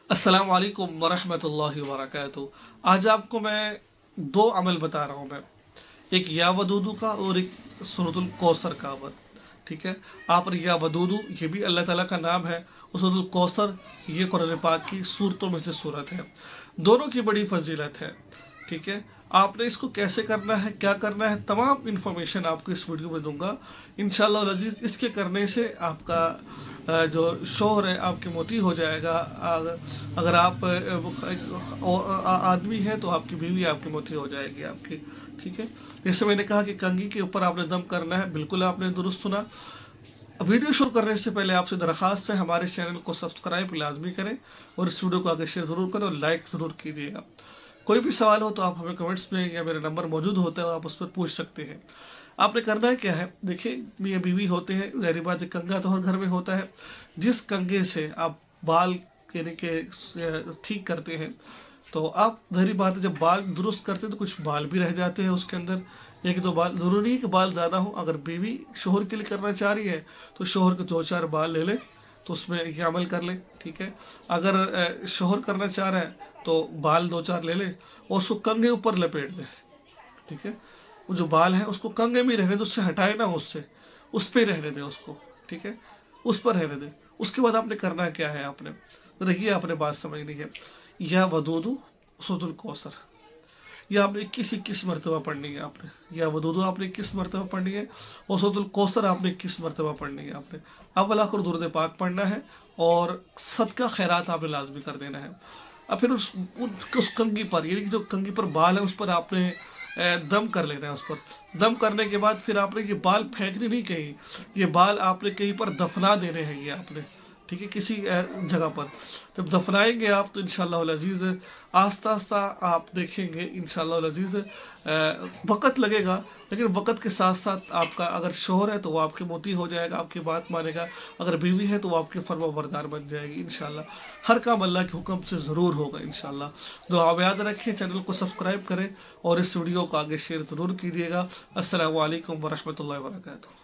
अस्सलाम वालेकुम वरहमतुल्लाहि वबरकातुहू। आज आपको मैं दो अमल बता रहा हूँ मैं, एक या वदूदू का और एक सूरतुल कौसर का अमल। ठीक है, आप या वदूदू ये भी अल्लाह ताला का नाम है, और सूरतुल कौसर ये कुरान पाक की सूरतों में से सूरत है। दोनों की बड़ी फजीलत है। ठीक है, आपने इसको कैसे करना है, क्या करना है, तमाम इन्फॉर्मेशन आपको इस वीडियो में दूंगा इंशाअल्लाह अज़ीज़। इसके करने से आपका जो शोहर है आपके मोती हो जाएगा। अगर आप आदमी है तो आपकी बीवी आपकी मोती हो जाएगी आपकी। ठीक है, जैसे मैंने कहा कि कंघी के ऊपर आपने दम करना है, बिल्कुल आपने दुरुस्त सुना। वीडियो शुरू करने से पहले आपसे दरख्वास्त है, हमारे चैनल को सब्सक्राइब लाजमी करें और इस वीडियो को आगे शेयर ज़रूर करें और लाइक ज़रूर कीजिएगा। कोई भी सवाल हो तो आप हमें कमेंट्स में या मेरा नंबर मौजूद होता है, आप उस पर पूछ सकते हैं। आपने करना है क्या है, देखिए मियाँ बीवी होते हैं, गहरी बात है, कंघा तो हर घर में होता है। जिस कंघे से आप बाल यानी के ठीक करते हैं, तो आप गहरी बात है जब बाल दुरुस्त करते हैं तो कुछ बाल भी रह जाते हैं उसके अंदर, एक दो बाल, ज़रूरी नहीं कि बाल ज़्यादा हो। अगर बीवी शोहर के लिए करना चाह रही है तो शोहर के 2-4 बाल ले ले, तो उसमें ये अमल कर ले। ठीक है, अगर शोहर करना चाह रहा है तो बाल 2-4 ले ले और उसको कंघे ऊपर लपेट दे। ठीक है, वो जो बाल है उसको कंघे में रहने दे, उससे हटाए ना, उससे उस पर रहने दे उसको। ठीक है, उस पर रहने दे। उसके बाद आपने करना क्या है, आपने देखिए, आपने बात समझनी है। या वदूदू सूरतुल कौसर, ये आपने 21 मरतबा पढ़नी है आपने। या वदूदू आपने 21 मरतबा पढ़नी है और सूरतुल कौसर आपने 21 मरतबा पढ़नी है आपने। अव्वल आखिर दुरूद पाक पढ़ना है और सदका खैरात आपने लाजमी कर देना है। अब फिर उस कंघी पर, यानी कि जो कंघी पर बाल है उस पर आपने दम कर लेना है। उस पर दम करने के बाद फिर आपने ये बाल फेंकने नहीं कहीं, ये बाल आपने कहीं पर दफना देने हैं ये आपने। ठीक है, किसी जगह पर जब दफनाएंगे आप तो इंशाअल्लाह अज़ीज़ आस्ता आस्ता आप देखेंगे इंशाअल्लाह अज़ीज़, वक़्त लगेगा, लेकिन वक़्त के साथ साथ आपका अगर शोहर है तो वो आपके मोती हो जाएगा, आपकी बात मानेगा। अगर बीवी है तो वो आपके फर्माबरदार बन जाएगी इंशाअल्लाह। हर काम अल्लाह के हुक्म से ज़रूर होगा इंशाअल्लाह। दुआ में याद रखें, चैनल को सब्सक्राइब करें और इस वीडियो को आगे शेयर ज़रूर कीजिएगा। अस्सलामु अलैकुम वरहमतुल्लाहि वबरकातुहू।